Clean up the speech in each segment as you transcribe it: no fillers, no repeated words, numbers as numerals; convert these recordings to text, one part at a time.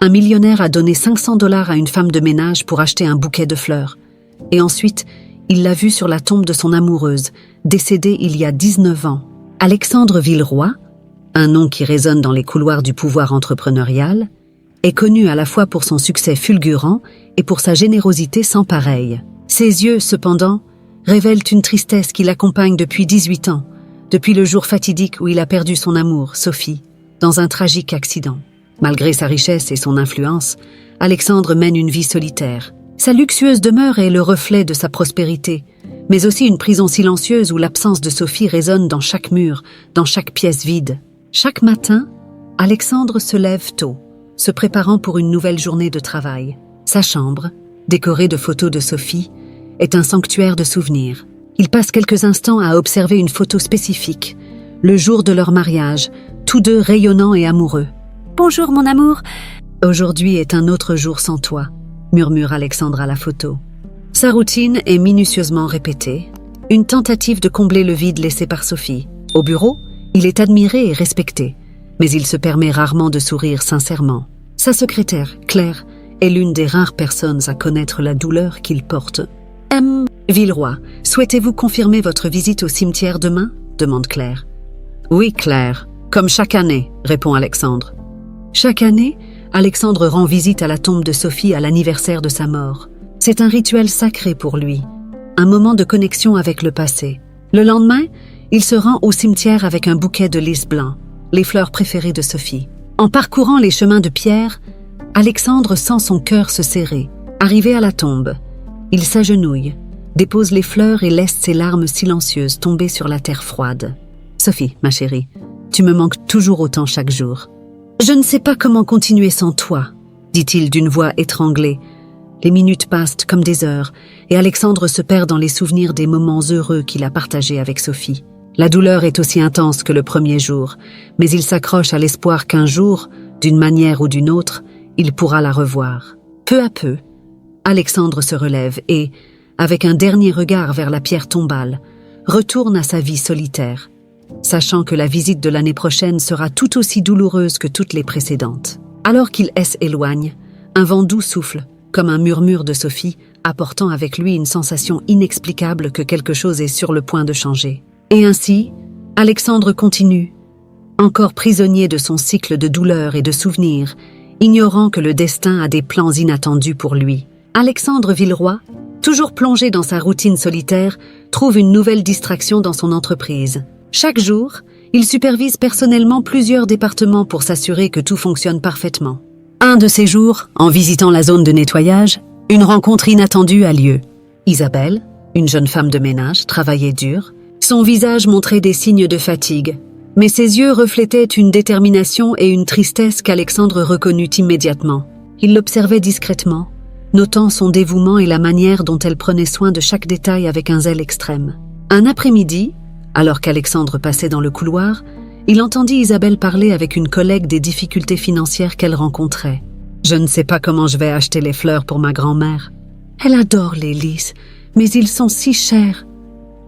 Un millionnaire a donné 500 $ à une femme de ménage pour acheter un bouquet de fleurs. Et ensuite, il l'a vue sur la tombe de son amoureuse, décédée il y a 19 ans. Alexandre Villeroy, un nom qui résonne dans les couloirs du pouvoir entrepreneurial, est connu à la fois pour son succès fulgurant et pour sa générosité sans pareille. Ses yeux, cependant, révèlent une tristesse qui l'accompagne depuis 18 ans, depuis le jour fatidique où il a perdu son amour, Sophie, dans un tragique accident. Malgré sa richesse et son influence, Alexandre mène une vie solitaire. Sa luxueuse demeure est le reflet de sa prospérité, mais aussi une prison silencieuse où l'absence de Sophie résonne dans chaque mur, dans chaque pièce vide. Chaque matin, Alexandre se lève tôt, se préparant pour une nouvelle journée de travail. Sa chambre, décorée de photos de Sophie, est un sanctuaire de souvenirs. Il passe quelques instants à observer une photo spécifique, le jour de leur mariage, tous deux rayonnants et amoureux. « Bonjour mon amour !»« Aujourd'hui est un autre jour sans toi », murmure Alexandre à la photo. Sa routine est minutieusement répétée, une tentative de combler le vide laissé par Sophie. Au bureau, il est admiré et respecté, mais il se permet rarement de sourire sincèrement. Sa secrétaire, Claire, est l'une des rares personnes à connaître la douleur qu'il porte. « Villeroy, souhaitez-vous confirmer votre visite au cimetière demain ?» demande Claire. « Oui, Claire, comme chaque année », répond Alexandre. Chaque année, Alexandre rend visite à la tombe de Sophie à l'anniversaire de sa mort. C'est un rituel sacré pour lui, un moment de connexion avec le passé. Le lendemain, il se rend au cimetière avec un bouquet de lys blanc, les fleurs préférées de Sophie. En parcourant les chemins de pierre, Alexandre sent son cœur se serrer. Arrivé à la tombe, il s'agenouille, dépose les fleurs et laisse ses larmes silencieuses tomber sur la terre froide. « Sophie, ma chérie, tu me manques toujours autant chaque jour. »« Je ne sais pas comment continuer sans toi, » dit-il d'une voix étranglée. Les minutes passent comme des heures, et Alexandre se perd dans les souvenirs des moments heureux qu'il a partagés avec Sophie. La douleur est aussi intense que le premier jour, mais il s'accroche à l'espoir qu'un jour, d'une manière ou d'une autre, il pourra la revoir. Peu à peu, Alexandre se relève et, avec un dernier regard vers la pierre tombale, retourne à sa vie solitaire, sachant que la visite de l'année prochaine sera tout aussi douloureuse que toutes les précédentes. Alors qu'il s'éloigne, un vent doux souffle, comme un murmure de Sophie, apportant avec lui une sensation inexplicable que quelque chose est sur le point de changer. Et ainsi, Alexandre continue, encore prisonnier de son cycle de douleur et de souvenirs, ignorant que le destin a des plans inattendus pour lui. Alexandre Villeroy, toujours plongé dans sa routine solitaire, trouve une nouvelle distraction dans son entreprise. Chaque jour, il supervise personnellement plusieurs départements pour s'assurer que tout fonctionne parfaitement. Un de ces jours, en visitant la zone de nettoyage, une rencontre inattendue a lieu. Isabelle, une jeune femme de ménage, travaillait dur. Son visage montrait des signes de fatigue, mais ses yeux reflétaient une détermination et une tristesse qu'Alexandre reconnut immédiatement. Il l'observait discrètement, notant son dévouement et la manière dont elle prenait soin de chaque détail avec un zèle extrême. Un après-midi, alors qu'Alexandre passait dans le couloir, il entendit Isabelle parler avec une collègue des difficultés financières qu'elle rencontrait. « Je ne sais pas comment je vais acheter les fleurs pour ma grand-mère. Elle adore les lys, mais ils sont si chers, »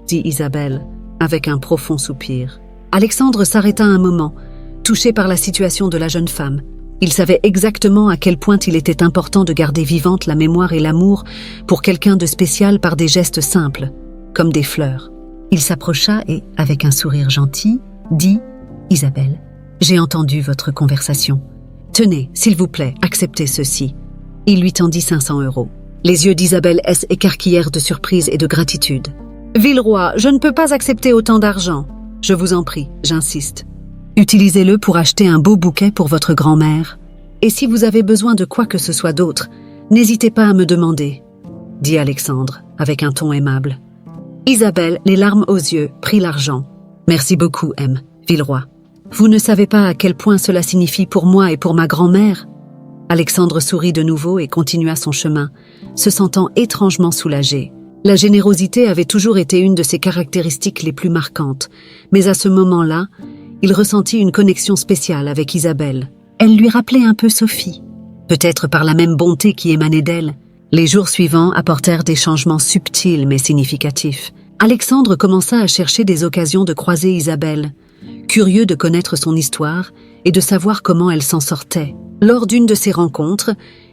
dit Isabelle, avec un profond soupir. Alexandre s'arrêta un moment, touché par la situation de la jeune femme. Il savait exactement à quel point il était important de garder vivante la mémoire et l'amour pour quelqu'un de spécial par des gestes simples, comme des fleurs. Il s'approcha et, avec un sourire gentil, dit « Isabelle, j'ai entendu votre conversation. Tenez, s'il vous plaît, acceptez ceci. » Il lui tendit 500 €. Les yeux d'Isabelle s'écarquillèrent de surprise et de gratitude. « Villeroy, je ne peux pas accepter autant d'argent. Je vous en prie, j'insiste. Utilisez-le pour acheter un beau bouquet pour votre grand-mère. Et si vous avez besoin de quoi que ce soit d'autre, n'hésitez pas à me demander, » dit Alexandre, avec un ton aimable. Isabelle, les larmes aux yeux, prit l'argent. « Merci beaucoup, M. Villeroy. Vous ne savez pas à quel point cela signifie pour moi et pour ma grand-mère. » Alexandre sourit de nouveau et continua son chemin, se sentant étrangement soulagé. La générosité avait toujours été une de ses caractéristiques les plus marquantes, mais à ce moment-là, il ressentit une connexion spéciale avec Isabelle. Elle lui rappelait un peu Sophie, peut-être par la même bonté qui émanait d'elle. Les jours suivants apportèrent des changements subtils mais significatifs. Alexandre commença à chercher des occasions de croiser Isabelle, curieux de connaître son histoire et de savoir comment elle s'en sortait. Lors d'une de ces rencontres,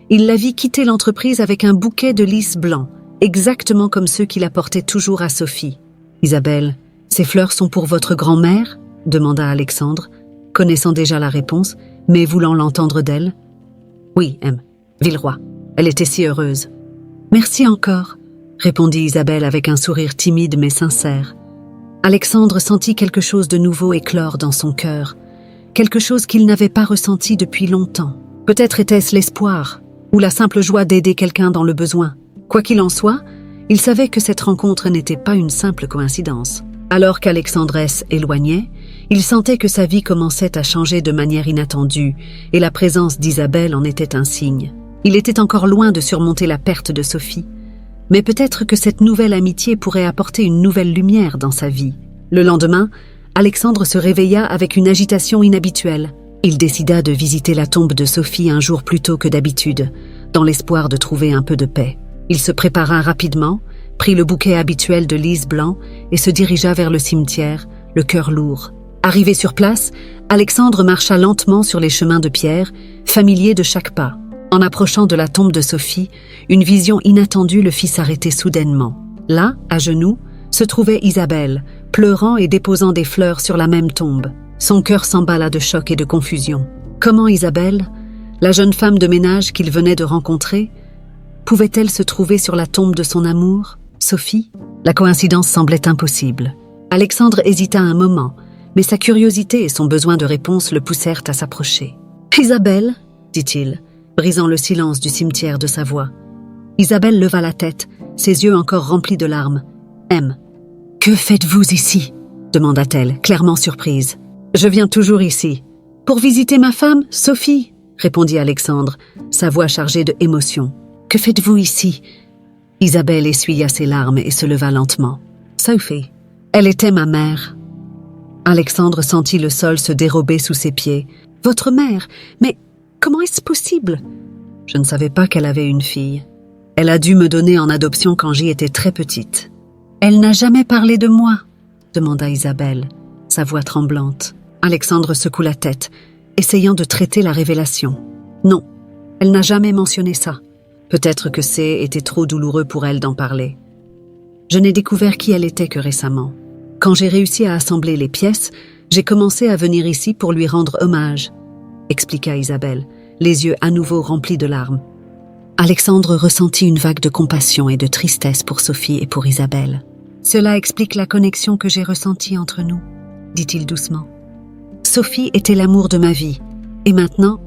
il la vit quitter l'entreprise avec un bouquet de lys blanc, exactement comme ceux qu'il apportait toujours à Sophie. « Isabelle, ces fleurs sont pour votre grand-mère » demanda Alexandre, connaissant déjà la réponse, mais voulant l'entendre d'elle. « Oui, M. Villeroy. Elle était si heureuse. »« Merci encore » répondit Isabelle avec un sourire timide mais sincère. Alexandre sentit quelque chose de nouveau éclore dans son cœur, quelque chose qu'il n'avait pas ressenti depuis longtemps. Peut-être était-ce l'espoir, ou la simple joie d'aider quelqu'un dans le besoin. Quoi qu'il en soit, il savait que cette rencontre n'était pas une simple coïncidence. Alors qu'Alexandresse éloignait, il sentait que sa vie commençait à changer de manière inattendue, et la présence d'Isabelle en était un signe. Il était encore loin de surmonter la perte de Sophie, mais peut-être que cette nouvelle amitié pourrait apporter une nouvelle lumière dans sa vie. Le lendemain, Alexandre se réveilla avec une agitation inhabituelle. Il décida de visiter la tombe de Sophie un jour plus tôt que d'habitude, dans l'espoir de trouver un peu de paix. Il se prépara rapidement, prit le bouquet habituel de lys blanc et se dirigea vers le cimetière, le cœur lourd. Arrivé sur place, Alexandre marcha lentement sur les chemins de pierre, familier de chaque pas. En approchant de la tombe de Sophie, une vision inattendue le fit s'arrêter soudainement. Là, à genoux, se trouvait Isabelle, pleurant et déposant des fleurs sur la même tombe. Son cœur s'emballa de choc et de confusion. Comment Isabelle, la jeune femme de ménage qu'il venait de rencontrer, pouvait-elle se trouver sur la tombe de son amour, Sophie? La coïncidence semblait impossible. Alexandre hésita un moment, mais sa curiosité et son besoin de réponse le poussèrent à s'approcher. « Isabelle » dit-il, brisant le silence du cimetière de sa voix. Isabelle leva la tête, ses yeux encore remplis de larmes. « M, que faites-vous ici » demanda-t-elle, clairement surprise. « Je viens toujours ici. Pour visiter ma femme, Sophie » répondit Alexandre, sa voix chargée de émotion. « Que faites-vous ici » Isabelle essuya ses larmes et se leva lentement. « Sophie, elle était ma mère. » Alexandre sentit le sol se dérober sous ses pieds. « Votre mère? Mais comment est-ce possible ?» Je ne savais pas qu'elle avait une fille. Elle a dû me donner en adoption quand j'y étais très petite. « Elle n'a jamais parlé de moi ?» demanda Isabelle, sa voix tremblante. Alexandre secoua la tête, essayant de traiter la révélation. « Non, elle n'a jamais mentionné ça. Peut-être que était trop douloureux pour elle d'en parler. Je n'ai découvert qui elle était que récemment. Quand j'ai réussi à assembler les pièces, j'ai commencé à venir ici pour lui rendre hommage, » expliqua Isabelle, les yeux à nouveau remplis de larmes. Alexandre ressentit une vague de compassion et de tristesse pour Sophie et pour Isabelle. « Cela explique la connexion que j'ai ressentie entre nous, » dit-il doucement. « Sophie était l'amour de ma vie, et maintenant,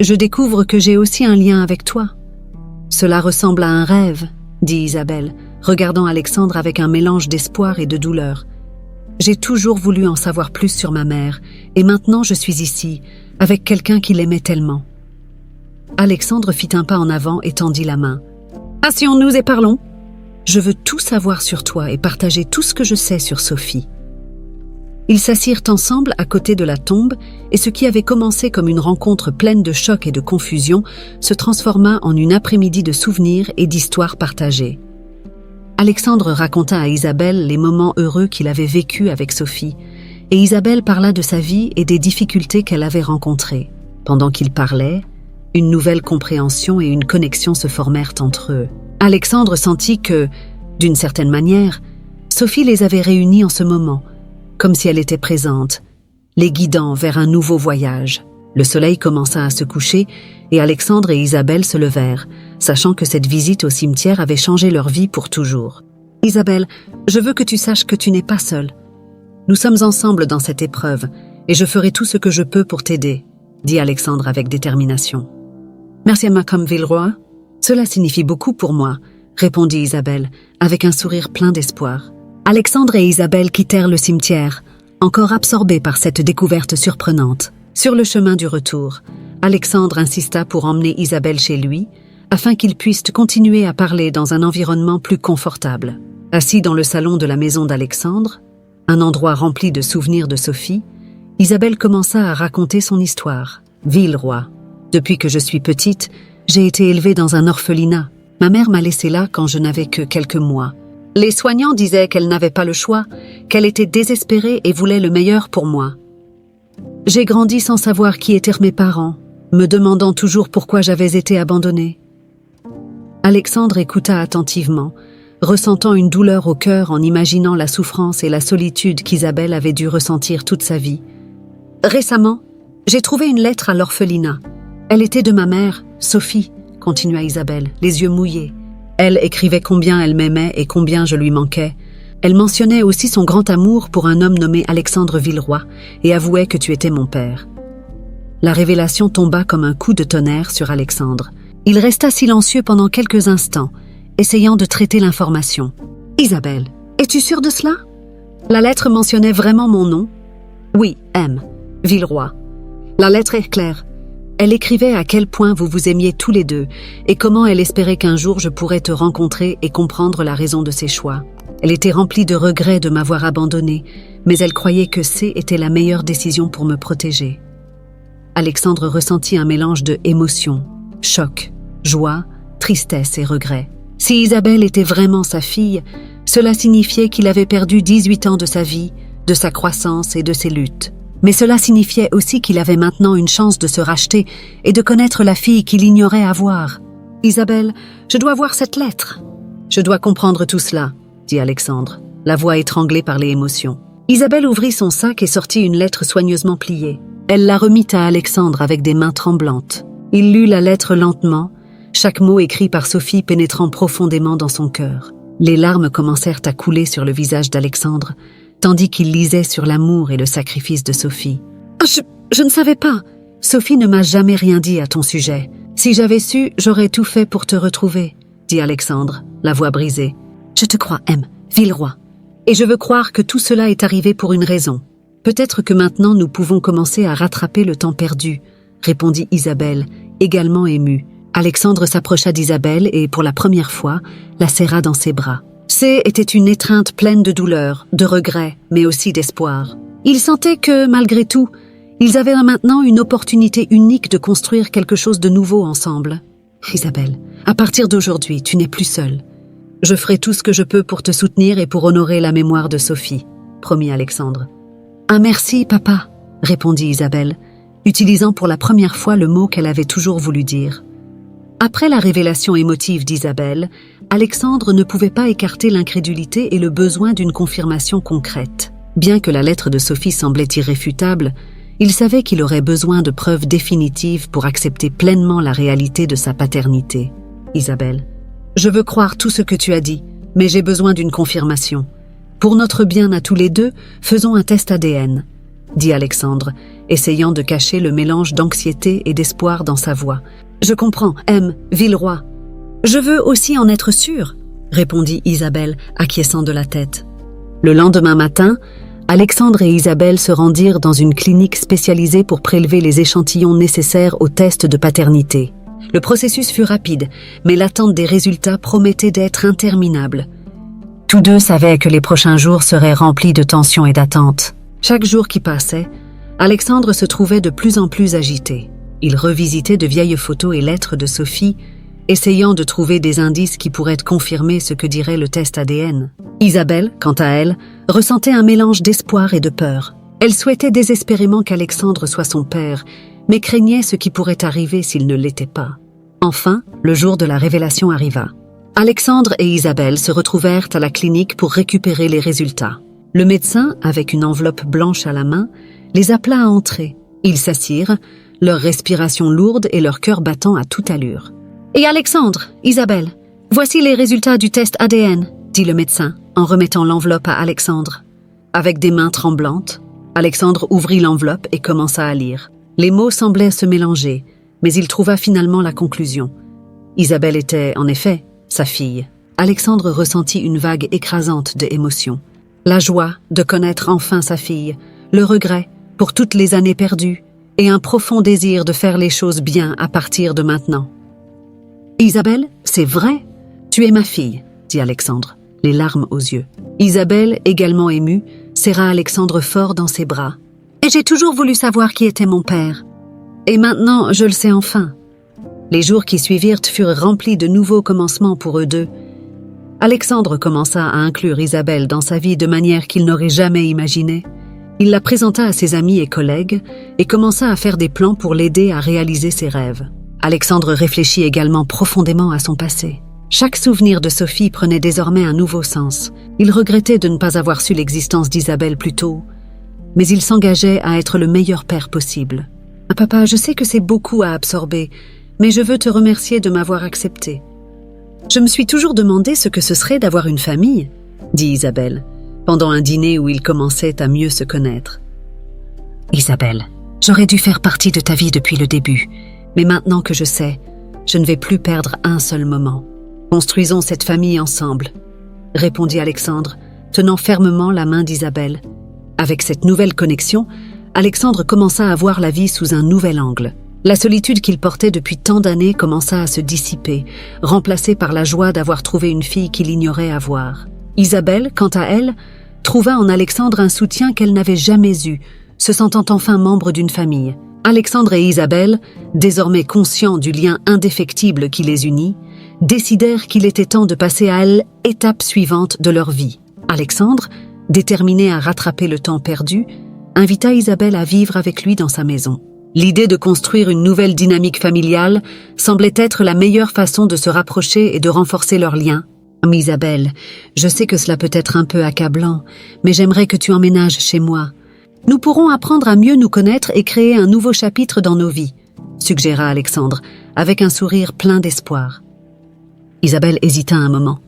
je découvre que j'ai aussi un lien avec toi. » « Cela ressemble à un rêve, » dit Isabelle, regardant Alexandre avec un mélange d'espoir et de douleur. « J'ai toujours voulu en savoir plus sur ma mère, et maintenant je suis ici, avec quelqu'un qui l'aimait tellement. » Alexandre fit un pas en avant et tendit la main. « Asseyons-nous et parlons. Je veux tout savoir sur toi et partager tout ce que je sais sur Sophie. » Ils s'assirent ensemble à côté de la tombe et ce qui avait commencé comme une rencontre pleine de choc et de confusion se transforma en une après-midi de souvenirs et d'histoires partagées. Alexandre raconta à Isabelle les moments heureux qu'il avait vécus avec Sophie, et Isabelle parla de sa vie et des difficultés qu'elle avait rencontrées. Pendant qu'ils parlaient, une nouvelle compréhension et une connexion se formèrent entre eux. Alexandre sentit que, d'une certaine manière, Sophie les avait réunis en ce moment, comme si elle était présente, les guidant vers un nouveau voyage. Le soleil commença à se coucher et Alexandre et Isabelle se levèrent, sachant que cette visite au cimetière avait changé leur vie pour toujours. « Isabelle, je veux que tu saches que tu n'es pas seule. Nous sommes ensemble dans cette épreuve et je ferai tout ce que je peux pour t'aider, » dit Alexandre avec détermination. « Merci à Madame Villeroy. Cela signifie beaucoup pour moi, » répondit Isabelle, avec un sourire plein d'espoir. Alexandre et Isabelle quittèrent le cimetière, encore absorbés par cette découverte surprenante. Sur le chemin du retour, Alexandre insista pour emmener Isabelle chez lui, afin qu'ils puissent continuer à parler dans un environnement plus confortable. Assis dans le salon de la maison d'Alexandre, un endroit rempli de souvenirs de Sophie, Isabelle commença à raconter son histoire. « Villeroy. Depuis que je suis petite, j'ai été élevée dans un orphelinat. Ma mère m'a laissée là quand je n'avais que quelques mois. Les soignants disaient qu'elle n'avait pas le choix, qu'elle était désespérée et voulait le meilleur pour moi. J'ai grandi sans savoir qui étaient mes parents, me demandant toujours pourquoi j'avais été abandonnée. » Alexandre écouta attentivement, ressentant une douleur au cœur en imaginant la souffrance et la solitude qu'Isabelle avait dû ressentir toute sa vie. « Récemment, j'ai trouvé une lettre à l'orphelinat. Elle était de ma mère, Sophie, » continua Isabelle, les yeux mouillés. Elle écrivait combien elle m'aimait et combien je lui manquais. Elle mentionnait aussi son grand amour pour un homme nommé Alexandre Villeroy et avouait que tu étais mon père. La révélation tomba comme un coup de tonnerre sur Alexandre. Il resta silencieux pendant quelques instants, essayant de traiter l'information. « Isabelle, es-tu sûre de cela? La lettre mentionnait vraiment mon nom? »« Oui, M. Villeroy. La lettre est claire. Elle écrivait à quel point vous vous aimiez tous les deux et comment elle espérait qu'un jour je pourrais te rencontrer et comprendre la raison de ses choix. Elle était remplie de regrets de m'avoir abandonnée, mais elle croyait que C était la meilleure décision pour me protéger. » Alexandre ressentit un mélange de émotions, choc, joie, tristesse et regret. Si Isabelle était vraiment sa fille, cela signifiait qu'il avait perdu 18 ans de sa vie, de sa croissance et de ses luttes. Mais cela signifiait aussi qu'il avait maintenant une chance de se racheter et de connaître la fille qu'il ignorait avoir. « Isabelle, je dois voir cette lettre. »« Je dois comprendre tout cela, » dit Alexandre, la voix étranglée par les émotions. Isabelle ouvrit son sac et sortit une lettre soigneusement pliée. Elle la remit à Alexandre avec des mains tremblantes. Il lut la lettre lentement, chaque mot écrit par Sophie pénétrant profondément dans son cœur. Les larmes commencèrent à couler sur le visage d'Alexandre, tandis qu'il lisait sur l'amour et le sacrifice de Sophie. « Je ne savais pas. Sophie ne m'a jamais rien dit à ton sujet. Si j'avais su, j'aurais tout fait pour te retrouver, » dit Alexandre, la voix brisée. « Je te crois, M. Villeroy. Et je veux croire que tout cela est arrivé pour une raison. Peut-être que maintenant nous pouvons commencer à rattraper le temps perdu, » répondit Isabelle, également émue. Alexandre s'approcha d'Isabelle et, pour la première fois, la serra dans ses bras. C était une étreinte pleine de douleur, de regret, mais aussi d'espoir. Il sentait que, malgré tout, ils avaient maintenant une opportunité unique de construire quelque chose de nouveau ensemble. « Isabelle, à partir d'aujourd'hui, tu n'es plus seule. Je ferai tout ce que je peux pour te soutenir et pour honorer la mémoire de Sophie, » promit Alexandre. « Ah merci, papa, » répondit Isabelle, utilisant pour la première fois le mot qu'elle avait toujours voulu dire. Après la révélation émotive d'Isabelle, Alexandre ne pouvait pas écarter l'incrédulité et le besoin d'une confirmation concrète. Bien que la lettre de Sophie semblait irréfutable, il savait qu'il aurait besoin de preuves définitives pour accepter pleinement la réalité de sa paternité. « Isabelle, je veux croire tout ce que tu as dit, mais j'ai besoin d'une confirmation. Pour notre bien à tous les deux, faisons un test ADN, » dit Alexandre, essayant de cacher le mélange d'anxiété et d'espoir dans sa voix. « Je comprends, M. Villeroy. Je veux aussi en être sûre, » répondit Isabelle, acquiesçant de la tête. Le lendemain matin, Alexandre et Isabelle se rendirent dans une clinique spécialisée pour prélever les échantillons nécessaires au test de paternité. Le processus fut rapide, mais l'attente des résultats promettait d'être interminable. Tous deux savaient que les prochains jours seraient remplis de tension et d'attente. Chaque jour qui passait, Alexandre se trouvait de plus en plus agité. Il revisitait de vieilles photos et lettres de Sophie, essayant de trouver des indices qui pourraient confirmer ce que dirait le test ADN. Isabelle, quant à elle, ressentait un mélange d'espoir et de peur. Elle souhaitait désespérément qu'Alexandre soit son père, mais craignait ce qui pourrait arriver s'il ne l'était pas. Enfin, le jour de la révélation arriva. Alexandre et Isabelle se retrouvèrent à la clinique pour récupérer les résultats. Le médecin, avec une enveloppe blanche à la main, les appela à entrer. Ils s'assirent, leur respiration lourde et leur cœur battant à toute allure. « Et Alexandre, Isabelle, voici les résultats du test ADN, » dit le médecin, en remettant l'enveloppe à Alexandre. Avec des mains tremblantes, Alexandre ouvrit l'enveloppe et commença à lire. Les mots semblaient se mélanger, mais il trouva finalement la conclusion. Isabelle était, en effet, sa fille. Alexandre ressentit une vague écrasante d'émotions. La joie de connaître enfin sa fille, le regret pour toutes les années perdues, et un profond désir de faire les choses bien à partir de maintenant. « Isabelle, c'est vrai, tu es ma fille, » dit Alexandre, les larmes aux yeux. Isabelle, également émue, serra Alexandre fort dans ses bras. « Et j'ai toujours voulu savoir qui était mon père. Et maintenant, je le sais enfin. » Les jours qui suivirent furent remplis de nouveaux commencements pour eux deux. Alexandre commença à inclure Isabelle dans sa vie de manière qu'il n'aurait jamais imaginée. Il la présenta à ses amis et collègues et commença à faire des plans pour l'aider à réaliser ses rêves. Alexandre réfléchit également profondément à son passé. Chaque souvenir de Sophie prenait désormais un nouveau sens. Il regrettait de ne pas avoir su l'existence d'Isabelle plus tôt, mais il s'engageait à être le meilleur père possible. « Papa, je sais que c'est beaucoup à absorber, mais je veux te remercier de m'avoir accepté. Je me suis toujours demandé ce que ce serait d'avoir une famille, » dit Isabelle, pendant un dîner où ils commençaient à mieux se connaître. « Isabelle, j'aurais dû faire partie de ta vie depuis le début, mais maintenant que je sais, je ne vais plus perdre un seul moment. Construisons cette famille ensemble, » répondit Alexandre, tenant fermement la main d'Isabelle. Avec cette nouvelle connexion, Alexandre commença à voir la vie sous un nouvel angle. La solitude qu'il portait depuis tant d'années commença à se dissiper, remplacée par la joie d'avoir trouvé une fille qu'il ignorait avoir. Isabelle, quant à elle, trouva en Alexandre un soutien qu'elle n'avait jamais eu, se sentant enfin membre d'une famille. Alexandre et Isabelle, désormais conscients du lien indéfectible qui les unit, décidèrent qu'il était temps de passer à l'étape suivante de leur vie. Alexandre, déterminé à rattraper le temps perdu, invita Isabelle à vivre avec lui dans sa maison. L'idée de construire une nouvelle dynamique familiale semblait être la meilleure façon de se rapprocher et de renforcer leurs liens. « Isabelle, je sais que cela peut être un peu accablant, mais j'aimerais que tu emménages chez moi. Nous pourrons apprendre à mieux nous connaître et créer un nouveau chapitre dans nos vies, » suggéra Alexandre, avec un sourire plein d'espoir. Isabelle hésita un moment.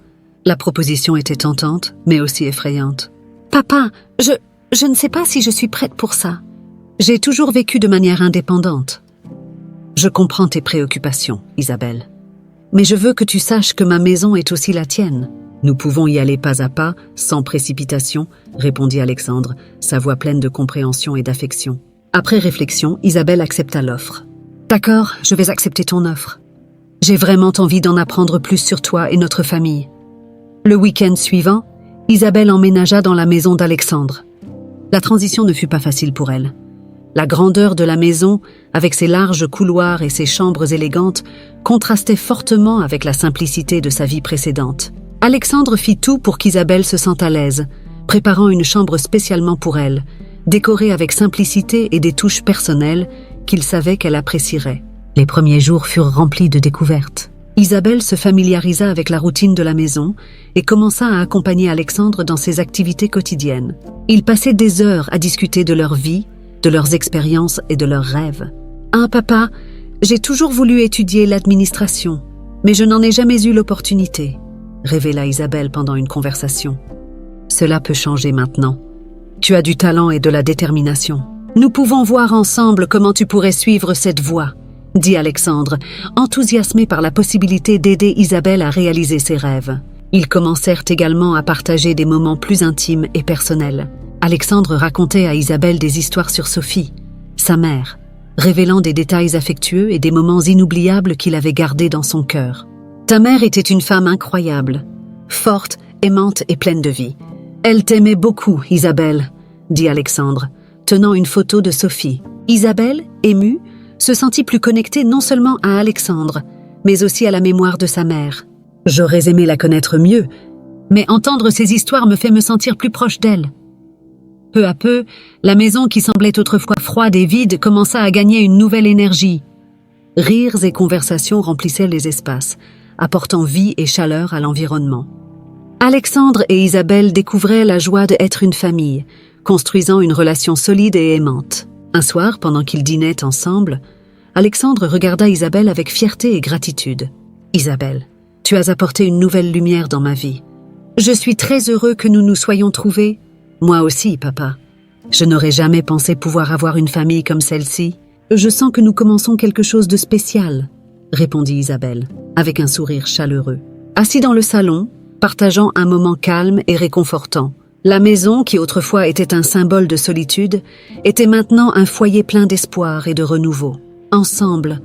La proposition était tentante, mais aussi effrayante. « Papa, je ne sais pas si je suis prête pour ça. J'ai toujours vécu de manière indépendante. » « Je comprends tes préoccupations, Isabelle. Mais je veux que tu saches que ma maison est aussi la tienne. »« Nous pouvons y aller pas à pas, sans précipitation, » répondit Alexandre, sa voix pleine de compréhension et d'affection. Après réflexion, Isabelle accepta l'offre. « D'accord, je vais accepter ton offre. J'ai vraiment envie d'en apprendre plus sur toi et notre famille. » Le week-end suivant, Isabelle emménagea dans la maison d'Alexandre. La transition ne fut pas facile pour elle. La grandeur de la maison, avec ses larges couloirs et ses chambres élégantes, contrastait fortement avec la simplicité de sa vie précédente. Alexandre fit tout pour qu'Isabelle se sente à l'aise, préparant une chambre spécialement pour elle, décorée avec simplicité et des touches personnelles qu'il savait qu'elle apprécierait. Les premiers jours furent remplis de découvertes. Isabelle se familiarisa avec la routine de la maison et commença à accompagner Alexandre dans ses activités quotidiennes. Ils passaient des heures à discuter de leur vie, de leurs expériences et de leurs rêves. « Ah, papa, j'ai toujours voulu étudier l'administration, mais je n'en ai jamais eu l'opportunité, » révéla Isabelle pendant une conversation. « Cela peut changer maintenant. Tu as du talent et de la détermination. Nous pouvons voir ensemble comment tu pourrais suivre cette voie, » dit Alexandre, enthousiasmé par la possibilité d'aider Isabelle à réaliser ses rêves. Ils commencèrent également à partager des moments plus intimes et personnels. Alexandre racontait à Isabelle des histoires sur Sophie, sa mère, révélant des détails affectueux et des moments inoubliables qu'il avait gardés dans son cœur. « Ta mère était une femme incroyable, forte, aimante et pleine de vie. Elle t'aimait beaucoup, Isabelle, » dit Alexandre, tenant une photo de Sophie. Isabelle, émue, se sentit plus connectée non seulement à Alexandre, mais aussi à la mémoire de sa mère. « J'aurais aimé la connaître mieux, mais entendre ces histoires me fait me sentir plus proche d'elle. » Peu à peu, la maison qui semblait autrefois froide et vide commença à gagner une nouvelle énergie. Rires et conversations remplissaient les espaces, apportant vie et chaleur à l'environnement. Alexandre et Isabelle découvraient la joie d'être une famille, construisant une relation solide et aimante. Un soir, pendant qu'ils dînaient ensemble, Alexandre regarda Isabelle avec fierté et gratitude. « Isabelle, tu as apporté une nouvelle lumière dans ma vie. Je suis très heureux que nous nous soyons trouvés. Moi aussi, papa. Je n'aurais jamais pensé pouvoir avoir une famille comme celle-ci. Je sens que nous commençons quelque chose de spécial, » répondit Isabelle, avec un sourire chaleureux. Assis dans le salon, partageant un moment calme et réconfortant, la maison, qui autrefois était un symbole de solitude, était maintenant un foyer plein d'espoir et de renouveau. Ensemble,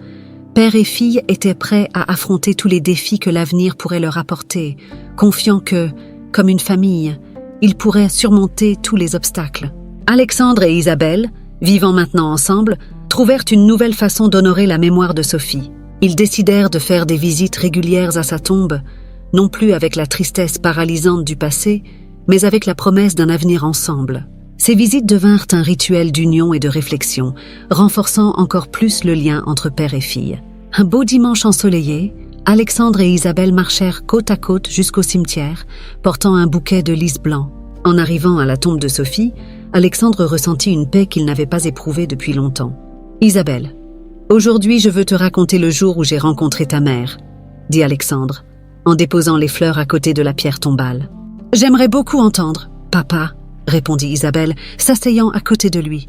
père et fille étaient prêts à affronter tous les défis que l'avenir pourrait leur apporter, confiants que, comme une famille, ils pourraient surmonter tous les obstacles. Alexandre et Isabelle, vivant maintenant ensemble, trouvèrent une nouvelle façon d'honorer la mémoire de Sophie. Ils décidèrent de faire des visites régulières à sa tombe, non plus avec la tristesse paralysante du passé, mais avec la promesse d'un avenir ensemble. Ces visites devinrent un rituel d'union et de réflexion, renforçant encore plus le lien entre père et fille. Un beau dimanche ensoleillé, Alexandre et Isabelle marchèrent côte à côte jusqu'au cimetière, portant un bouquet de lys blanc. En arrivant à la tombe de Sophie, Alexandre ressentit une paix qu'il n'avait pas éprouvée depuis longtemps. « Isabelle, aujourd'hui je veux te raconter le jour où j'ai rencontré ta mère, » dit Alexandre, en déposant les fleurs à côté de la pierre tombale. « J'aimerais beaucoup entendre, papa, » répondit Isabelle, s'asseyant à côté de lui.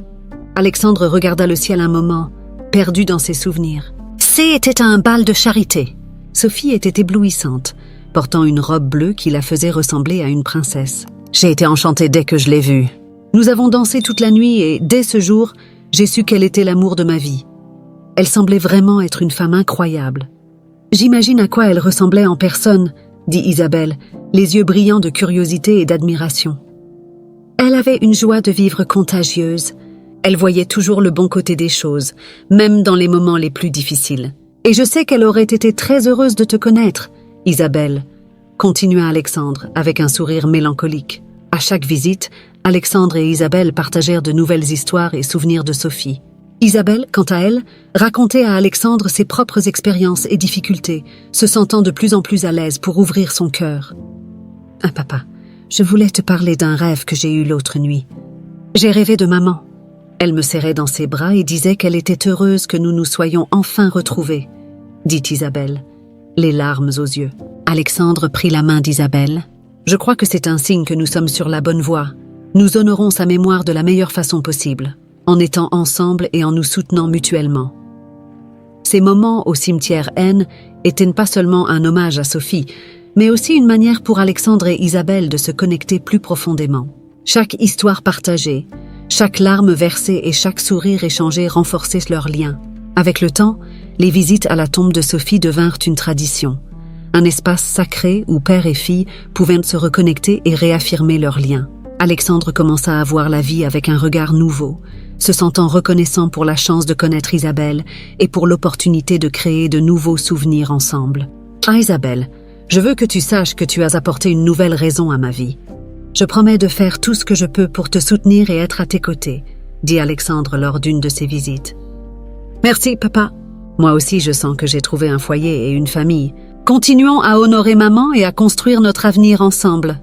Alexandre regarda le ciel un moment, perdu dans ses souvenirs. C'était un bal de charité. Sophie était éblouissante, portant une robe bleue qui la faisait ressembler à une princesse. J'ai été enchantée dès que je l'ai vue. Nous avons dansé toute la nuit et, dès ce jour, j'ai su qu'elle était l'amour de ma vie. Elle semblait vraiment être une femme incroyable. J'imagine à quoi elle ressemblait en personne, dit Isabelle, les yeux brillants de curiosité et d'admiration. Elle avait une joie de vivre contagieuse. Elle voyait toujours le bon côté des choses, même dans les moments les plus difficiles. Et je sais qu'elle aurait été très heureuse de te connaître, Isabelle, continua Alexandre avec un sourire mélancolique. À chaque visite, Alexandre et Isabelle partagèrent de nouvelles histoires et souvenirs de Sophie. Isabelle, quant à elle, racontait à Alexandre ses propres expériences et difficultés, se sentant de plus en plus à l'aise pour ouvrir son cœur. « Ah papa, je voulais te parler d'un rêve que j'ai eu l'autre nuit. J'ai rêvé de maman. Elle me serrait dans ses bras et disait qu'elle était heureuse que nous nous soyons enfin retrouvés, » dit Isabelle, les larmes aux yeux. Alexandre prit la main d'Isabelle. « Je crois que c'est un signe que nous sommes sur la bonne voie. Nous honorons sa mémoire de la meilleure façon possible, en étant ensemble et en nous soutenant mutuellement. » Ces moments au cimetière N étaient pas seulement un hommage à Sophie, mais aussi une manière pour Alexandre et Isabelle de se connecter plus profondément. Chaque histoire partagée, chaque larme versée et chaque sourire échangé renforçaient leur lien. Avec le temps, les visites à la tombe de Sophie devinrent une tradition, un espace sacré où père et fille pouvaient se reconnecter et réaffirmer leur lien. Alexandre commença à voir la vie avec un regard nouveau, se sentant reconnaissant pour la chance de connaître Isabelle et pour l'opportunité de créer de nouveaux souvenirs ensemble. « Ah Isabelle, je veux que tu saches que tu as apporté une nouvelle raison à ma vie. Je promets de faire tout ce que je peux pour te soutenir et être à tes côtés, » dit Alexandre lors d'une de ses visites. « Merci, papa. Moi aussi, je sens que j'ai trouvé un foyer et une famille. Continuons à honorer maman et à construire notre avenir ensemble, »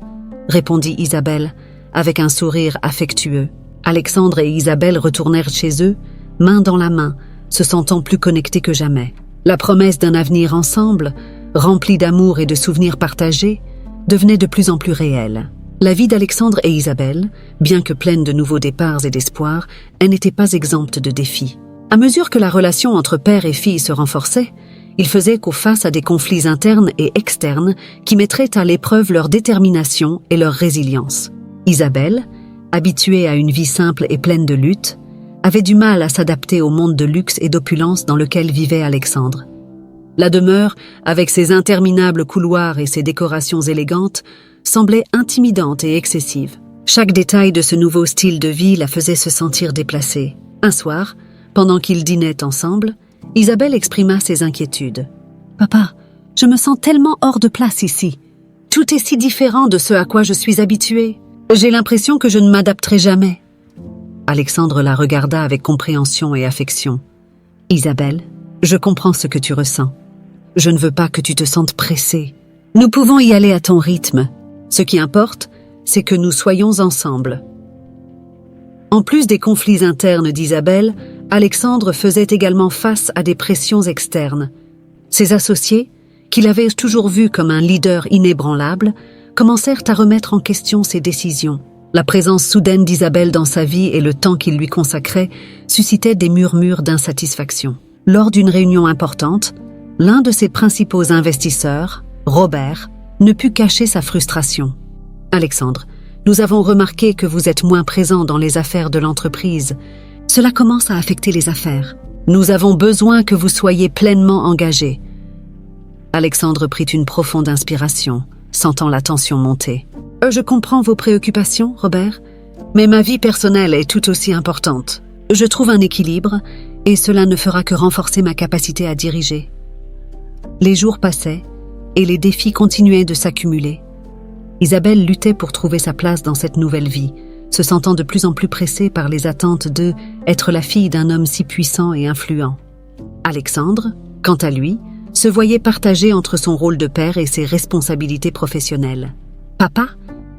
répondit Isabelle, avec un sourire affectueux. Alexandre et Isabelle retournèrent chez eux, main dans la main, se sentant plus connectés que jamais. La promesse d'un avenir ensemble, rempli d'amour et de souvenirs partagés, devenait de plus en plus réelle. La vie d'Alexandre et Isabelle, bien que pleine de nouveaux départs et d'espoir, elle n'était pas exempte de défis. À mesure que la relation entre père et fille se renforçait, ils faisaient face à des conflits internes et externes qui mettraient à l'épreuve leur détermination et leur résilience. Isabelle, habituée à une vie simple et pleine de luttes, avait du mal à s'adapter au monde de luxe et d'opulence dans lequel vivait Alexandre. La demeure, avec ses interminables couloirs et ses décorations élégantes, semblait intimidante et excessive. Chaque détail de ce nouveau style de vie la faisait se sentir déplacée. Un soir, pendant qu'ils dînaient ensemble, Isabelle exprima ses inquiétudes. « Papa, je me sens tellement hors de place ici. Tout est si différent de ce à quoi je suis habituée. J'ai l'impression que je ne m'adapterai jamais. » Alexandre la regarda avec compréhension et affection. « Isabelle, je comprends ce que tu ressens. Je ne veux pas que tu te sentes pressée. Nous pouvons y aller à ton rythme. Ce qui importe, c'est que nous soyons ensemble. » En plus des conflits internes d'Isabelle, Alexandre faisait également face à des pressions externes. Ses associés, qu'il avait toujours vu comme un leader inébranlable, commencèrent à remettre en question ses décisions. La présence soudaine d'Isabelle dans sa vie et le temps qu'il lui consacrait suscitaient des murmures d'insatisfaction. Lors d'une réunion importante, l'un de ses principaux investisseurs, Robert, ne put cacher sa frustration. « Alexandre, nous avons remarqué que vous êtes moins présent dans les affaires de l'entreprise. Cela commence à affecter les affaires. Nous avons besoin que vous soyez pleinement engagé. » Alexandre prit une profonde inspiration, sentant la tension monter. « Je comprends vos préoccupations, Robert, mais ma vie personnelle est tout aussi importante. Je trouve un équilibre et cela ne fera que renforcer ma capacité à diriger. » Les jours passaient et les défis continuaient de s'accumuler. Isabelle luttait pour trouver sa place dans cette nouvelle vie, se sentant de plus en plus pressée par les attentes de être la fille d'un homme si puissant et influent. Alexandre, quant à lui, se voyait partagé entre son rôle de père et ses responsabilités professionnelles. « Papa,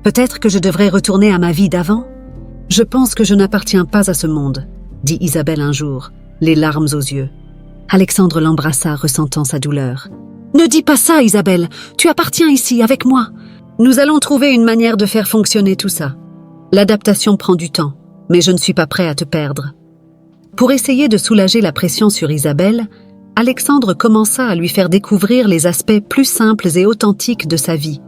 peut-être que je devrais retourner à ma vie d'avant ? Je pense que je n'appartiens pas à ce monde, dit Isabelle un jour, les larmes aux yeux. Alexandre l'embrassa, ressentant sa douleur. « Ne dis pas ça, Isabelle, tu appartiens ici, avec moi. Nous allons trouver une manière de faire fonctionner tout ça. L'adaptation prend du temps, mais je ne suis pas prêt à te perdre. » Pour essayer de soulager la pression sur Isabelle, Alexandre commença à lui faire découvrir les aspects plus simples et authentiques de sa vie.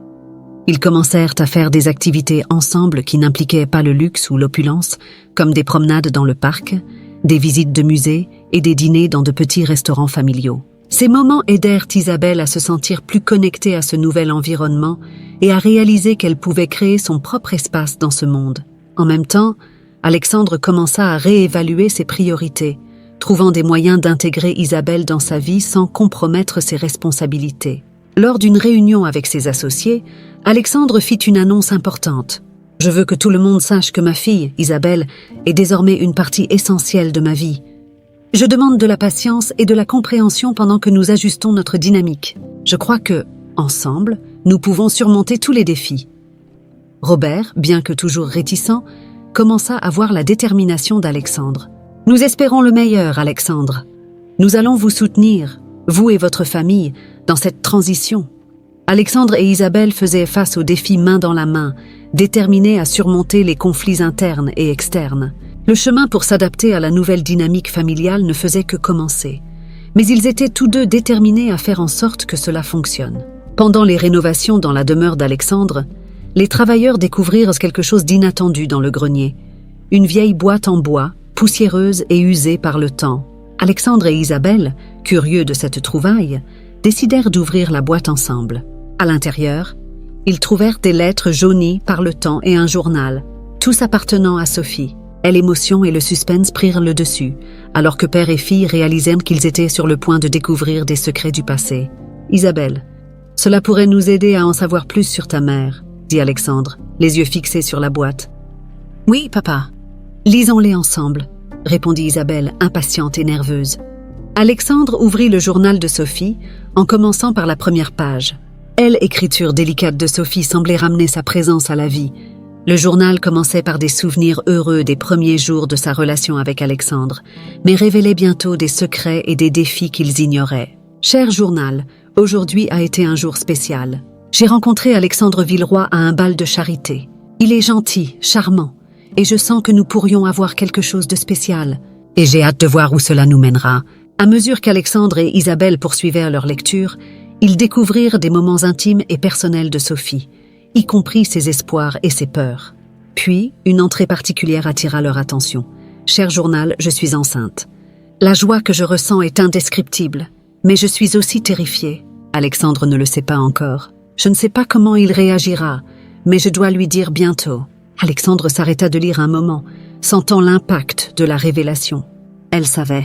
Ils commencèrent à faire des activités ensemble qui n'impliquaient pas le luxe ou l'opulence, comme des promenades dans le parc, des visites de musées et des dîners dans de petits restaurants familiaux. Ces moments aidèrent Isabelle à se sentir plus connectée à ce nouvel environnement et à réaliser qu'elle pouvait créer son propre espace dans ce monde. En même temps, Alexandre commença à réévaluer ses priorités, trouvant des moyens d'intégrer Isabelle dans sa vie sans compromettre ses responsabilités. Lors d'une réunion avec ses associés, Alexandre fit une annonce importante. « Je veux que tout le monde sache que ma fille, Isabelle, est désormais une partie essentielle de ma vie. Je demande de la patience et de la compréhension pendant que nous ajustons notre dynamique. Je crois que, ensemble, nous pouvons surmonter tous les défis. » Robert, bien que toujours réticent, commença à voir la détermination d'Alexandre. « Nous espérons le meilleur, Alexandre. Nous allons vous soutenir, vous et votre famille, dans cette transition. » Alexandre et Isabelle faisaient face aux défis main dans la main, déterminés à surmonter les conflits internes et externes. Le chemin pour s'adapter à la nouvelle dynamique familiale ne faisait que commencer. Mais ils étaient tous deux déterminés à faire en sorte que cela fonctionne. Pendant les rénovations dans la demeure d'Alexandre, les travailleurs découvrirent quelque chose d'inattendu dans le grenier. Une vieille boîte en bois, poussiéreuse et usée par le temps. Alexandre et Isabelle, curieux de cette trouvaille, décidèrent d'ouvrir la boîte ensemble. À l'intérieur, ils trouvèrent des lettres jaunies par le temps et un journal, tous appartenant à Sophie. L'émotion et le suspense prirent le dessus, alors que père et fille réalisèrent qu'ils étaient sur le point de découvrir des secrets du passé. « Isabelle, cela pourrait nous aider à en savoir plus sur ta mère, » dit Alexandre, les yeux fixés sur la boîte. « Oui, papa. »« Lisons-les ensemble, » répondit Isabelle, impatiente et nerveuse. Alexandre ouvrit le journal de Sophie, en commençant par la première page. L'écriture délicate de Sophie semblait ramener sa présence à la vie. Le journal commençait par des souvenirs heureux des premiers jours de sa relation avec Alexandre, mais révélait bientôt des secrets et des défis qu'ils ignoraient. « Cher journal, aujourd'hui a été un jour spécial. J'ai rencontré Alexandre Villeroy à un bal de charité. Il est gentil, charmant, et je sens que nous pourrions avoir quelque chose de spécial. Et j'ai hâte de voir où cela nous mènera. » À mesure qu'Alexandre et Isabelle poursuivaient leur lecture, ils découvrirent des moments intimes et personnels de Sophie, y compris ses espoirs et ses peurs. Puis, une entrée particulière attira leur attention. « Cher journal, je suis enceinte. La joie que je ressens est indescriptible, mais je suis aussi terrifiée. Alexandre ne le sait pas encore. Je ne sais pas comment il réagira, mais je dois lui dire bientôt. » Alexandre s'arrêta de lire un moment, sentant l'impact de la révélation. Elle savait.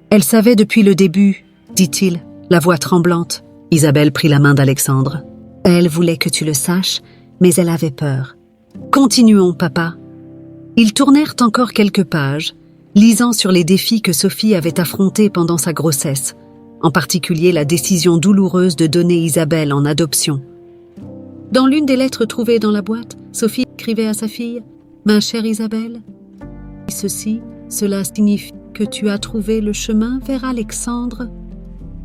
« Elle savait depuis le début, » dit-il, la voix tremblante. Isabelle prit la main d'Alexandre. « Elle voulait que tu le saches, mais elle avait peur. »« Continuons, papa. » Ils tournèrent encore quelques pages, lisant sur les défis que Sophie avait affrontés pendant sa grossesse, en particulier la décision douloureuse de donner Isabelle en adoption. Dans l'une des lettres trouvées dans la boîte, Sophie écrivait à sa fille « Ma chère Isabelle, cela signifie que tu as trouvé le chemin vers Alexandre.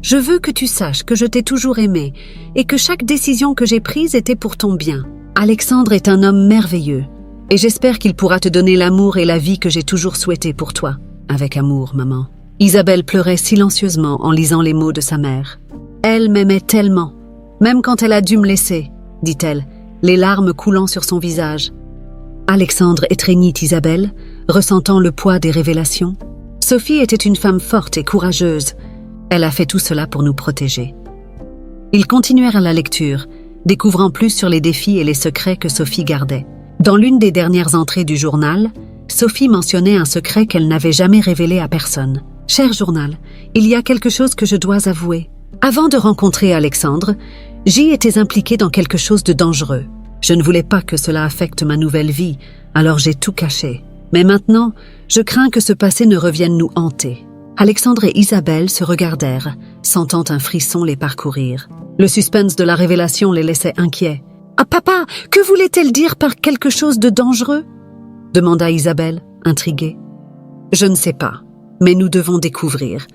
Je veux que tu saches que je t'ai toujours aimé et que chaque décision que j'ai prise était pour ton bien. Alexandre est un homme merveilleux et j'espère qu'il pourra te donner l'amour et la vie que j'ai toujours souhaité pour toi. Avec amour, maman. » Isabelle pleurait silencieusement en lisant les mots de sa mère. « Elle m'aimait tellement, même quand elle a dû me laisser, » dit-elle, les larmes coulant sur son visage. Alexandre étreignit Isabelle, ressentant le poids des révélations. Sophie était une femme forte et courageuse. Elle a fait tout cela pour nous protéger. Ils continuèrent la lecture, découvrant plus sur les défis et les secrets que Sophie gardait. Dans l'une des dernières entrées du journal, Sophie mentionnait un secret qu'elle n'avait jamais révélé à personne. « Cher journal, il y a quelque chose que je dois avouer. Avant de rencontrer Alexandre, j'y étais impliquée dans quelque chose de dangereux. Je ne voulais pas que cela affecte ma nouvelle vie, alors j'ai tout caché. Mais maintenant, je crains que ce passé ne revienne nous hanter. » Alexandre et Isabelle se regardèrent, sentant un frisson les parcourir. Le suspense de la révélation les laissait inquiets. « Ah papa, que voulait-elle dire par quelque chose de dangereux ?» demanda Isabelle, intriguée. « Je ne sais pas, mais nous devons découvrir.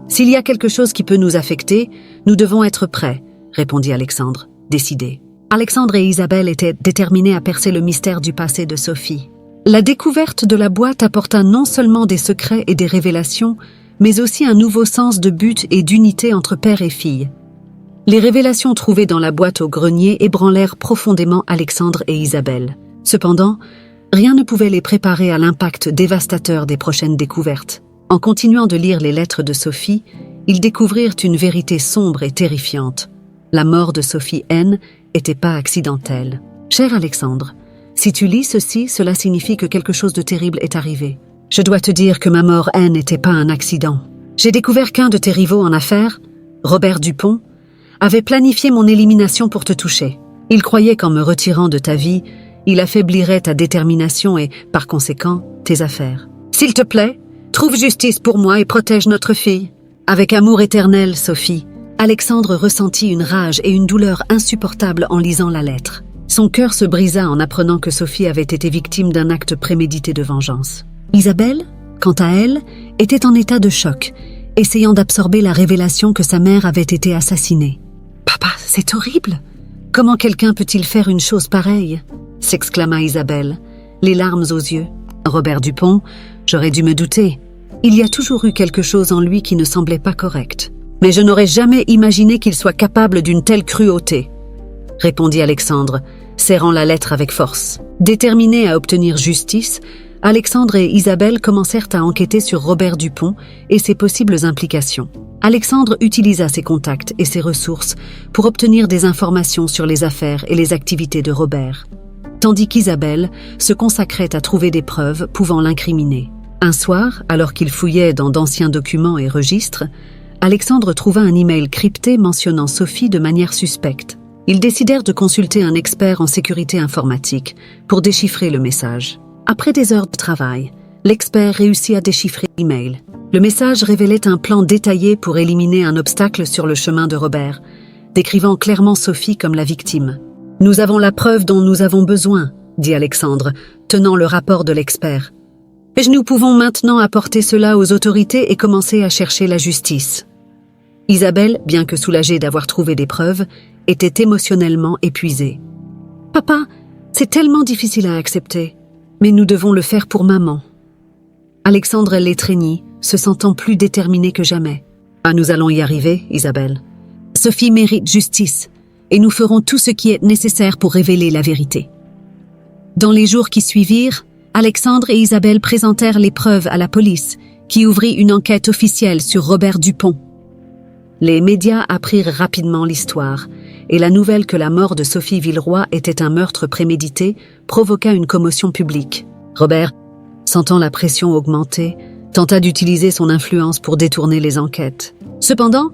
S'il y a quelque chose qui peut nous affecter, nous devons être prêts, » répondit Alexandre, décidé. Alexandre et Isabelle étaient déterminés à percer le mystère du passé de Sophie. La découverte de la boîte apporta non seulement des secrets et des révélations, mais aussi un nouveau sens de but et d'unité entre père et fille. Les révélations trouvées dans la boîte au grenier ébranlèrent profondément Alexandre et Isabelle. Cependant, rien ne pouvait les préparer à l'impact dévastateur des prochaines découvertes. En continuant de lire les lettres de Sophie, ils découvrirent une vérité sombre et terrifiante. La mort de Sophie N n'était pas accidentelle. « Cher Alexandre, si tu lis ceci, cela signifie que quelque chose de terrible est arrivé. Je dois te dire que ma mort N n'était pas un accident. J'ai découvert qu'un de tes rivaux en affaires, Robert Dupont, avait planifié mon élimination pour te toucher. Il croyait qu'en me retirant de ta vie, il affaiblirait ta détermination et, par conséquent, tes affaires. S'il te plaît, trouve justice pour moi et protège notre fille. Avec amour éternel, Sophie. » Alexandre ressentit une rage et une douleur insupportables en lisant la lettre. Son cœur se brisa en apprenant que Sophie avait été victime d'un acte prémédité de vengeance. Isabelle, quant à elle, était en état de choc, essayant d'absorber la révélation que sa mère avait été assassinée. « Papa, c'est horrible! Comment quelqu'un peut-il faire une chose pareille ?» s'exclama Isabelle, les larmes aux yeux. « Robert Dupont, j'aurais dû me douter. Il y a toujours eu quelque chose en lui qui ne semblait pas correct. Mais je n'aurais jamais imaginé qu'il soit capable d'une telle cruauté, » répondit Alexandre, serrant la lettre avec force. Déterminés à obtenir justice, Alexandre et Isabelle commencèrent à enquêter sur Robert Dupont et ses possibles implications. Alexandre utilisa ses contacts et ses ressources pour obtenir des informations sur les affaires et les activités de Robert, tandis qu'Isabelle se consacrait à trouver des preuves pouvant l'incriminer. Un soir, alors qu'il fouillait dans d'anciens documents et registres, Alexandre trouva un email crypté mentionnant Sophie de manière suspecte. Ils décidèrent de consulter un expert en sécurité informatique pour déchiffrer le message. Après des heures de travail, l'expert réussit à déchiffrer l'email. Le message révélait un plan détaillé pour éliminer un obstacle sur le chemin de Robert, décrivant clairement Sophie comme la victime. « Nous avons la preuve dont nous avons besoin, » dit Alexandre, tenant le rapport de l'expert. « Et nous pouvons maintenant apporter cela aux autorités et commencer à chercher la justice. » Isabelle, bien que soulagée d'avoir trouvé des preuves, était émotionnellement épuisée. « Papa, c'est tellement difficile à accepter, mais nous devons le faire pour maman. » Alexandre l'étreignit, se sentant plus déterminé que jamais. « Ah, nous allons y arriver, Isabelle. Sophie mérite justice, et nous ferons tout ce qui est nécessaire pour révéler la vérité. » Dans les jours qui suivirent, Alexandre et Isabelle présentèrent les preuves à la police, qui ouvrit une enquête officielle sur Robert Dupont. Les médias apprirent rapidement l'histoire, et la nouvelle que la mort de Sophie Villeroy était un meurtre prémédité provoqua une commotion publique. Robert, sentant la pression augmenter, tenta d'utiliser son influence pour détourner les enquêtes. Cependant,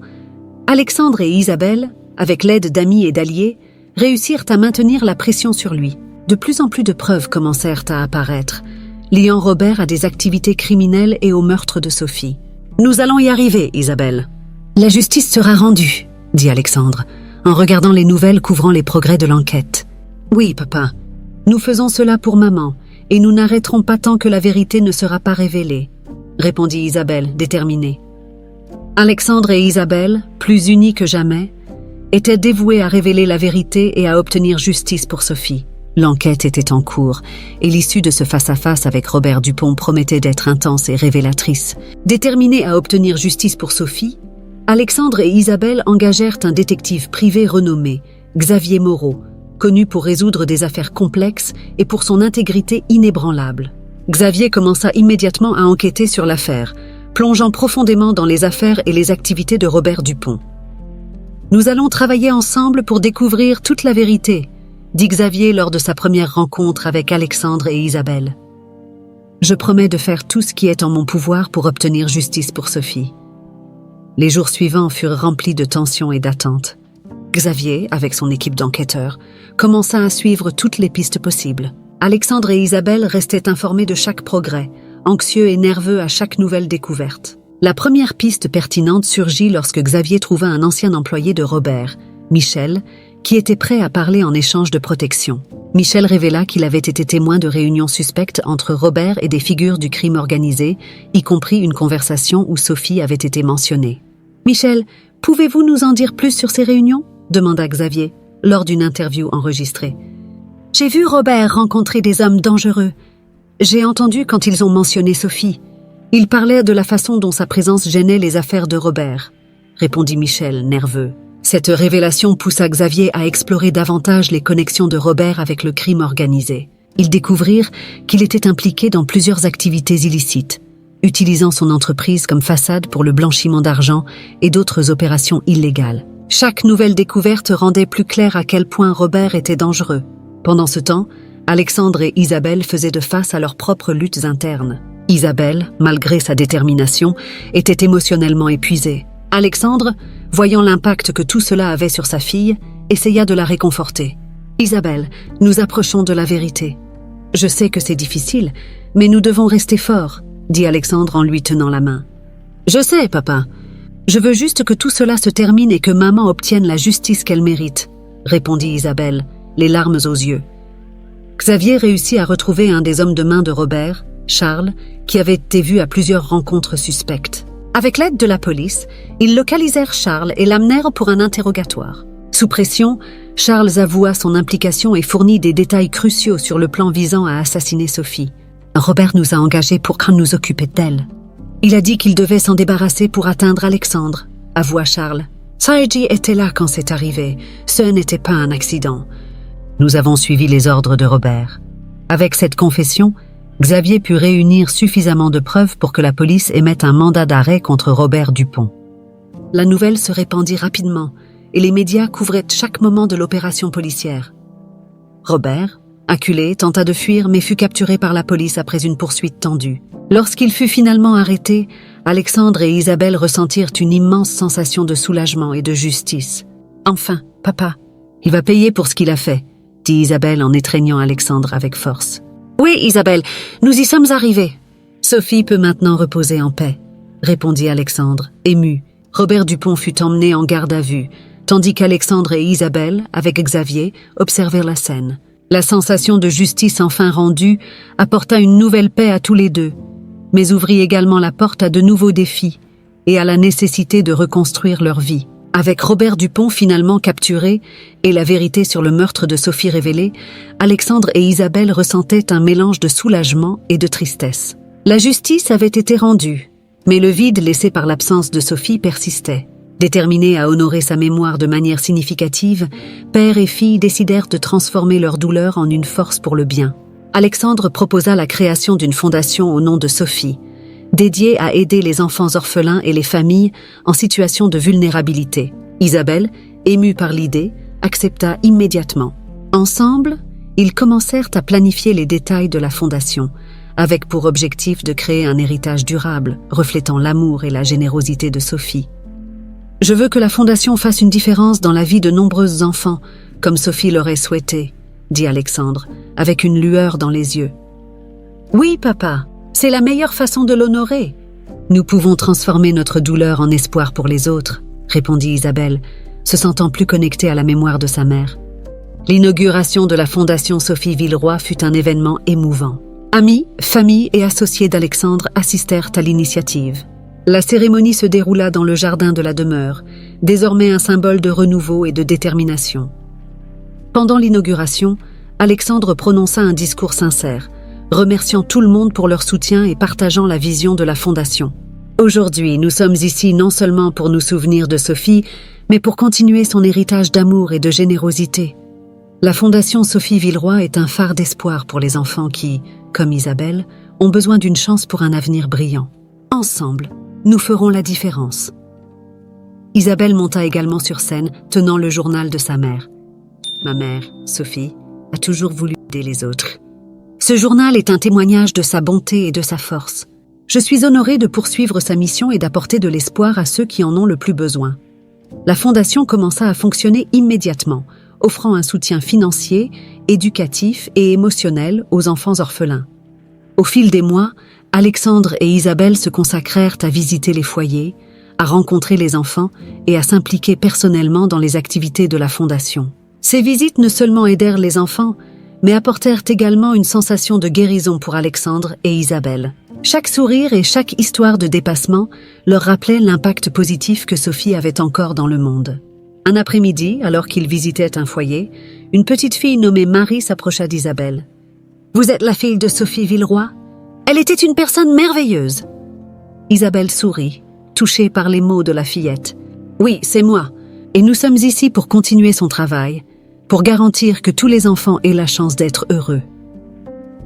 Alexandre et Isabelle, avec l'aide d'amis et d'alliés, réussirent à maintenir la pression sur lui. De plus en plus de preuves commencèrent à apparaître, liant Robert à des activités criminelles et au meurtre de Sophie. « Nous allons y arriver, Isabelle. La justice sera rendue, » dit Alexandre, en regardant les nouvelles couvrant les progrès de l'enquête. « Oui, papa. Nous faisons cela pour maman, et nous n'arrêterons pas tant que la vérité ne sera pas révélée, » répondit Isabelle, déterminée. Alexandre et Isabelle, plus unis que jamais, étaient dévoués à révéler la vérité et à obtenir justice pour Sophie. L'enquête était en cours, et l'issue de ce face-à-face avec Robert Dupont promettait d'être intense et révélatrice. Déterminés à obtenir justice pour Sophie, Alexandre et Isabelle engagèrent un détective privé renommé, Xavier Moreau, connu pour résoudre des affaires complexes et pour son intégrité inébranlable. Xavier commença immédiatement à enquêter sur l'affaire, plongeant profondément dans les affaires et les activités de Robert Dupont. « Nous allons travailler ensemble pour découvrir toute la vérité », dit Xavier lors de sa première rencontre avec Alexandre et Isabelle. « Je promets de faire tout ce qui est en mon pouvoir pour obtenir justice pour Sophie. » Les jours suivants furent remplis de tensions et d'attentes. Xavier, avec son équipe d'enquêteurs, commença à suivre toutes les pistes possibles. Alexandre et Isabelle restaient informés de chaque progrès, anxieux et nerveux à chaque nouvelle découverte. La première piste pertinente surgit lorsque Xavier trouva un ancien employé de Robert, Michel, qui était prêt à parler en échange de protection. Michel révéla qu'il avait été témoin de réunions suspectes entre Robert et des figures du crime organisé, y compris une conversation où Sophie avait été mentionnée. « Michel, pouvez-vous nous en dire plus sur ces réunions ?» demanda Xavier, lors d'une interview enregistrée. « J'ai vu Robert rencontrer des hommes dangereux. J'ai entendu quand ils ont mentionné Sophie. Il parlait de la façon dont sa présence gênait les affaires de Robert, » répondit Michel, nerveux. Cette révélation poussa Xavier à explorer davantage les connexions de Robert avec le crime organisé. Ils découvrirent qu'il était impliqué dans plusieurs activités illicites, utilisant son entreprise comme façade pour le blanchiment d'argent et d'autres opérations illégales. Chaque nouvelle découverte rendait plus clair à quel point Robert était dangereux. Pendant ce temps, Alexandre et Isabelle faisaient de face à leurs propres luttes internes. Isabelle, malgré sa détermination, était émotionnellement épuisée. Alexandre, voyant l'impact que tout cela avait sur sa fille, essaya de la réconforter. « Isabelle, nous approchons de la vérité. Je sais que c'est difficile, mais nous devons rester forts, » dit Alexandre en lui tenant la main. « Je sais, papa. Je veux juste que tout cela se termine et que maman obtienne la justice qu'elle mérite, » répondit Isabelle, les larmes aux yeux. Xavier réussit à retrouver un des hommes de main de Robert, Charles, qui avait été vu à plusieurs rencontres suspectes. Avec l'aide de la police, ils localisèrent Charles et l'amenèrent pour un interrogatoire. Sous pression, Charles avoua son implication et fournit des détails cruciaux sur le plan visant à assassiner Sophie. Robert nous a engagés pour qu'on nous occupe d'elle. Il a dit qu'il devait s'en débarrasser pour atteindre Alexandre, avoua Charles. Saïdji était là quand c'est arrivé. Ce n'était pas un accident. Nous avons suivi les ordres de Robert. Avec cette confession, Xavier put réunir suffisamment de preuves pour que la police émette un mandat d'arrêt contre Robert Dupont. La nouvelle se répandit rapidement et les médias couvraient chaque moment de l'opération policière. Robert, acculé, tenta de fuir mais fut capturé par la police après une poursuite tendue. Lorsqu'il fut finalement arrêté, Alexandre et Isabelle ressentirent une immense sensation de soulagement et de justice. « Enfin, papa, il va payer pour ce qu'il a fait », dit Isabelle en étreignant Alexandre avec force. « Oui, Isabelle, nous y sommes arrivés. »« Sophie peut maintenant reposer en paix, » répondit Alexandre, ému. Robert Dupont fut emmené en garde à vue, tandis qu'Alexandre et Isabelle, avec Xavier, observèrent la scène. La sensation de justice enfin rendue apporta une nouvelle paix à tous les deux, mais ouvrit également la porte à de nouveaux défis et à la nécessité de reconstruire leur vie. Avec Robert Dupont finalement capturé et la vérité sur le meurtre de Sophie révélée, Alexandre et Isabelle ressentaient un mélange de soulagement et de tristesse. La justice avait été rendue, mais le vide laissé par l'absence de Sophie persistait. Déterminés à honorer sa mémoire de manière significative, père et fille décidèrent de transformer leur douleur en une force pour le bien. Alexandre proposa la création d'une fondation au nom de Sophie, dédiée à aider les enfants orphelins et les familles en situation de vulnérabilité. Isabelle, émue par l'idée, accepta immédiatement. Ensemble, ils commencèrent à planifier les détails de la fondation, avec pour objectif de créer un héritage durable, reflétant l'amour et la générosité de Sophie. « Je veux que la fondation fasse une différence dans la vie de nombreux enfants, comme Sophie l'aurait souhaité, » dit Alexandre, avec une lueur dans les yeux. « Oui, papa, c'est la meilleure façon de l'honorer. Nous pouvons transformer notre douleur en espoir pour les autres, » répondit Isabelle, se sentant plus connectée à la mémoire de sa mère. L'inauguration de la Fondation Sophie Villeroy fut un événement émouvant. Amis, familles et associés d'Alexandre assistèrent à l'initiative. La cérémonie se déroula dans le jardin de la demeure, désormais un symbole de renouveau et de détermination. Pendant l'inauguration, Alexandre prononça un discours sincère, remerciant tout le monde pour leur soutien et partageant la vision de la Fondation. Aujourd'hui, nous sommes ici non seulement pour nous souvenir de Sophie, mais pour continuer son héritage d'amour et de générosité. La Fondation Sophie Villeroy est un phare d'espoir pour les enfants qui, comme Isabelle, ont besoin d'une chance pour un avenir brillant. Ensemble, nous ferons la différence. Isabelle monta également sur scène, tenant le journal de sa mère. Ma mère, Sophie, a toujours voulu aider les autres. Ce journal est un témoignage de sa bonté et de sa force. Je suis honorée de poursuivre sa mission et d'apporter de l'espoir à ceux qui en ont le plus besoin. La Fondation commença à fonctionner immédiatement, offrant un soutien financier, éducatif et émotionnel aux enfants orphelins. Au fil des mois, Alexandre et Isabelle se consacrèrent à visiter les foyers, à rencontrer les enfants et à s'impliquer personnellement dans les activités de la Fondation. Ces visites ne seulement aidèrent les enfants, mais apportèrent également une sensation de guérison pour Alexandre et Isabelle. Chaque sourire et chaque histoire de dépassement leur rappelait l'impact positif que Sophie avait encore dans le monde. Un après-midi, alors qu'ils visitaient un foyer, une petite fille nommée Marie s'approcha d'Isabelle. « Vous êtes la fille de Sophie Villeroy ? Elle était une personne merveilleuse !» Isabelle sourit, touchée par les mots de la fillette. « Oui, c'est moi, et nous sommes ici pour continuer son travail, pour garantir que tous les enfants aient la chance d'être heureux. »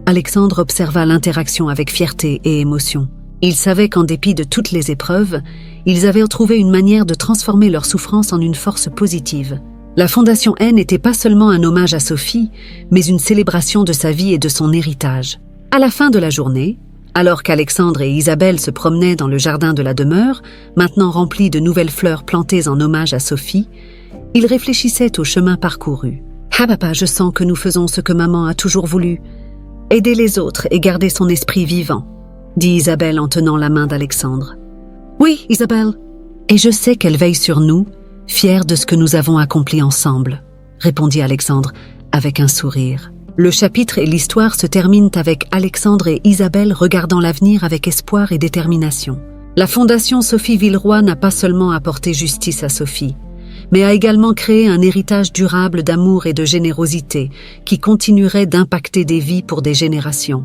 Alexandre observa l'interaction avec fierté et émotion. Il savait qu'en dépit de toutes les épreuves, ils avaient trouvé une manière de transformer leur souffrance en une force positive. La Fondation N n'était pas seulement un hommage à Sophie, mais une célébration de sa vie et de son héritage. À la fin de la journée, alors qu'Alexandre et Isabelle se promenaient dans le jardin de la demeure, maintenant rempli de nouvelles fleurs plantées en hommage à Sophie, ils réfléchissaient au chemin parcouru. « Ah papa, je sens que nous faisons ce que maman a toujours voulu. Aider les autres et garder son esprit vivant, » dit Isabelle en tenant la main d'Alexandre. « Oui, Isabelle, et je sais qu'elle veille sur nous, fière de ce que nous avons accompli ensemble, » répondit Alexandre avec un sourire. Le chapitre et l'histoire se terminent avec Alexandre et Isabelle regardant l'avenir avec espoir et détermination. La Fondation Sophie Villeroy n'a pas seulement apporté justice à Sophie, mais a également créé un héritage durable d'amour et de générosité qui continuerait d'impacter des vies pour des générations.